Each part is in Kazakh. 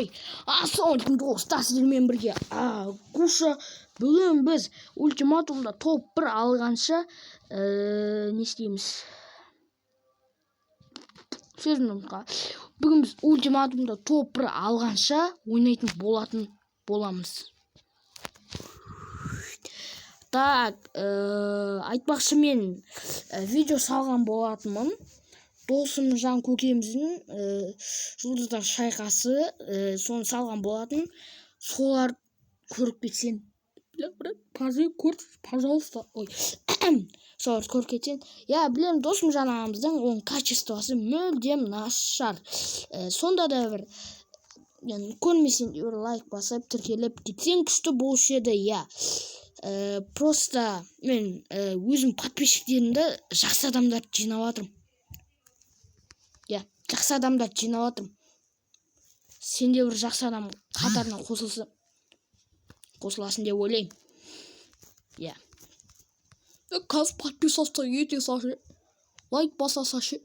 ой ассалаумалейкум достар, сіздермен бірге куша бүгін біз ультиматумда топ 1 алғанша не істейміз? Сөзімді бүгін біз ультиматумда топ 1 алғанша ойнайтын боламыз. Так, айтпақшы мен видео салған болатынмын. Досым Жан көкеміздің жұлдыздар шайқасы соны салған болатын. Солар көріп кетсен, пожалуйста, ой, солар көріп кетсен. Я білем, досым Жан ағамыздың оның качествосы мүлдем нашар. Сонда да бір көрмесен бір лайк басып, тіркеліп кетсең күшті болушы еді. Я просто мен өзім подписчиктерімді жақсы адамдар жинап жатырмын. Жақсы адамдар жинап жатырмын. Сен де бір жақсы адам қатарына қосыласың деп ойлаймын. Қазір подписаться ете сашы, лайк баса сашы.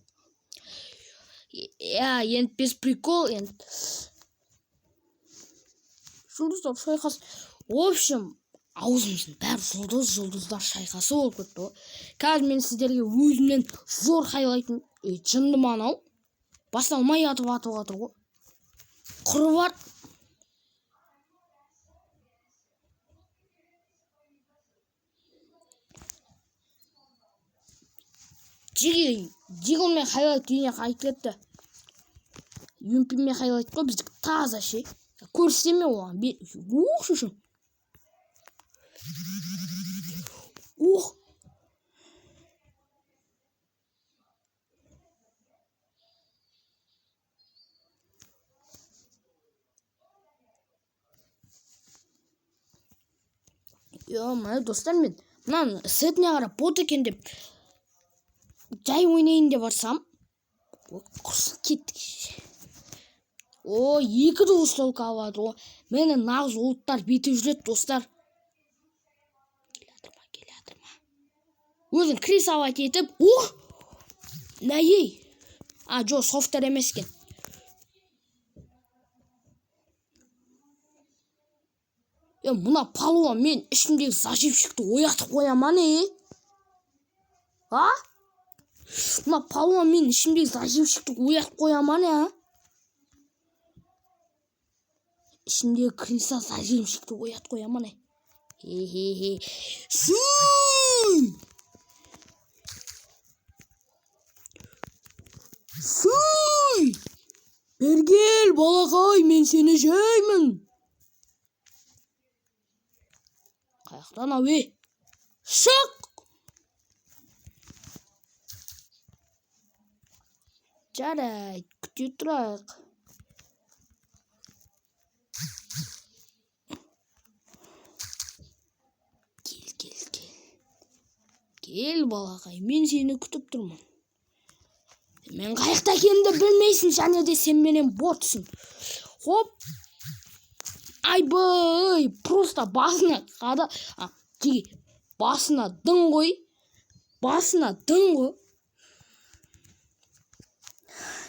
Енді без прикол, енді жұлдыздар шайқасы. В общем, аузымыздың бәрі жұлдыздар шайқасы болып кетті. Қазір мен сіздерге өзімнен зор хайлайтын жынды манау. Басталмай атып жатыр ғой. Құры бар. Дигонмен хайлайт үйіне қайтып кетті. Юмпинмен хайлайт қой, біздік таза ше. Көрсетеме оған. Шушым. Мына достар, мен мынаны сетіне қарап бот екен деп жай ойнайын деп барсам, құрсын кеттік. Екі дауыстолка алады. Мені нағыз ұлттар бетіп жүреді, достар. Келядырма. Өзін крисават етіп, нәйей. Жо, софтер емес кен. Мына палуан мен ішімдегі зажившікті оятып қояман, Мына палуан мен ішімдегі зажившікті оятып қояман, ішімдегі криса зажившікті оятып қояман, Суй! Бергел, балақай, мен сені жеймін. Қаяқтан ауе. Шық! Жарай, күте тұрайық. Кел, балақай, мен сені күтіп тұрмын. Мен қаяқта екенімді білмейсің, және де сен менен ботсың. Хоп! Айбай, просто басына қада, басына дың ғой.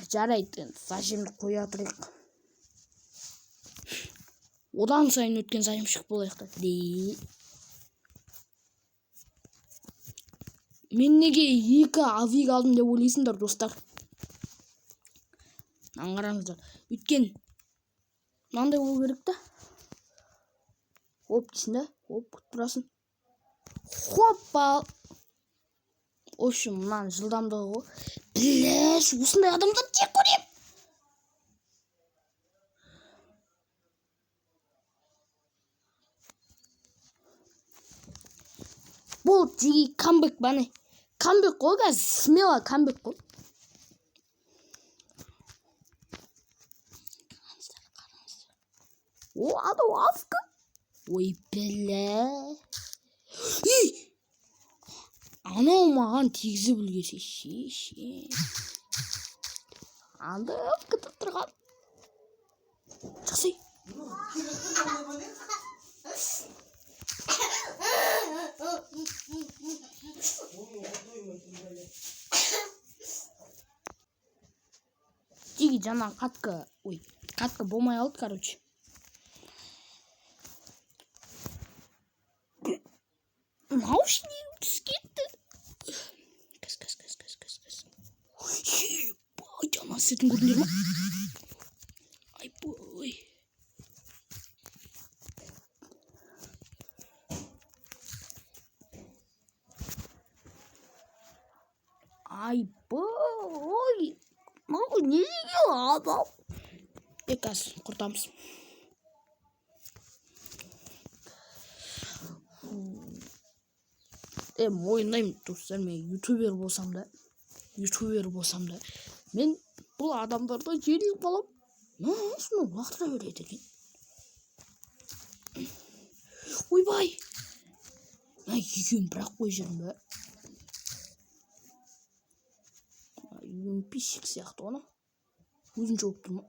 Жарайды, зажимді қоя тұрайық. Одан сайын өткен зажимшік болайық. Мен неге 2 авиг алдым деп ойлайсыңдар, достар? Аңғараңыздар. Өткен мынандай болу керек та. Хоп дейсің да, хоп күтіп тұрасың. Хоппа. В общем, мынаны жылдамдығы ғой. Білеш, осындай адамдар тек көрем. Бұл жеги камбэк бәне. Камбэк қой, қазір смело камбэк қой. Адауаска. Ой, біле. Анау маған тегізі білгесі. Ше. Андып күтіп тұрған. Шықсай. Жеги жаңа қатқы. Ой. Katlı болмай қалды, короче. Наушник кетті. Кыз. Ебай, жана сетін көрдіңдер ма? Ай бой. Ай бой. Мынау неге адам? Қазір құртамыз. Мойындаймын достар, мен ютубер болсам да мен бұл адамдарда жеңіліп қалам. Осыны лақтыра береді екен. Ойбай, мен екеуін бірақ қой жүрмін бе. Писік сияқты оны өзін жауып тұрма.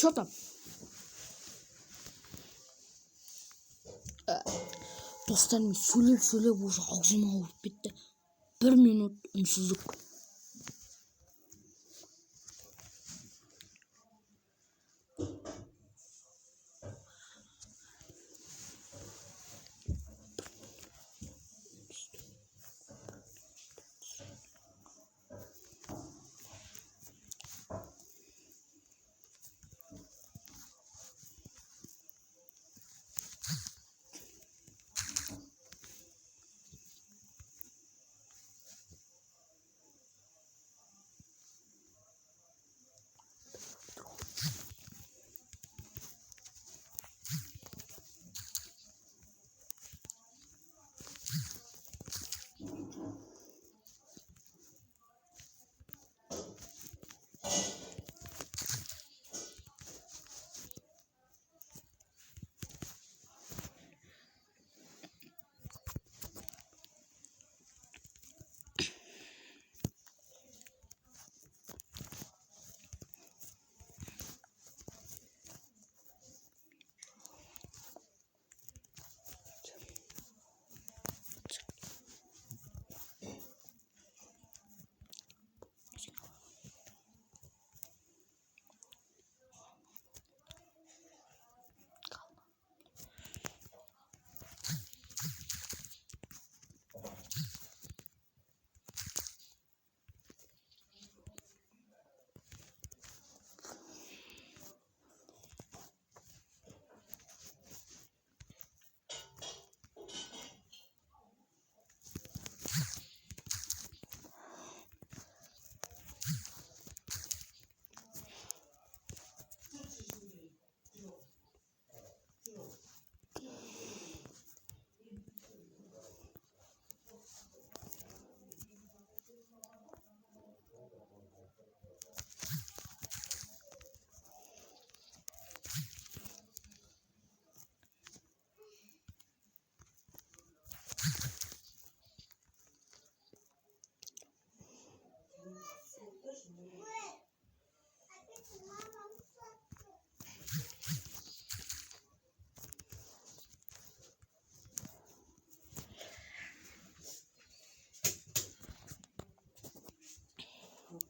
Что там? Достар, мен сөйлеп уже аузым ауырып кетті. 1 минут үнсіздік.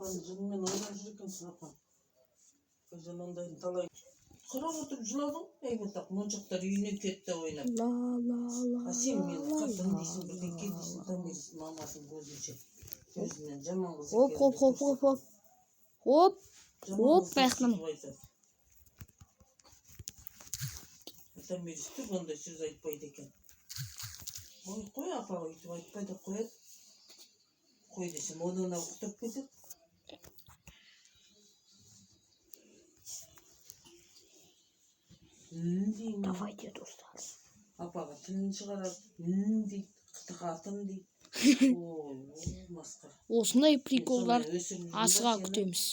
Жынмен ойнап жүр екенсің, апам. Жынындайын талай. Қарап отырып жыладың, әйбатақ моншақтар үйіне кетті ойнап. Сен мені қатын дейсің, бірдеңке дейсің, томирсің, мамасың көзінше. Көзінен жаман қыз екен. Хоп, бәқтім. Томирсті ондай сөз айтпайды екен. Қой, апаға үйтіп айтпайды, қояды. Қой десем, онына құтырып кетеді. Давайте, достар. Апаға тілін шығарады, дейді, қытығатын дейді. Ой, масқара. Осындай приколдар асыға күтеміз.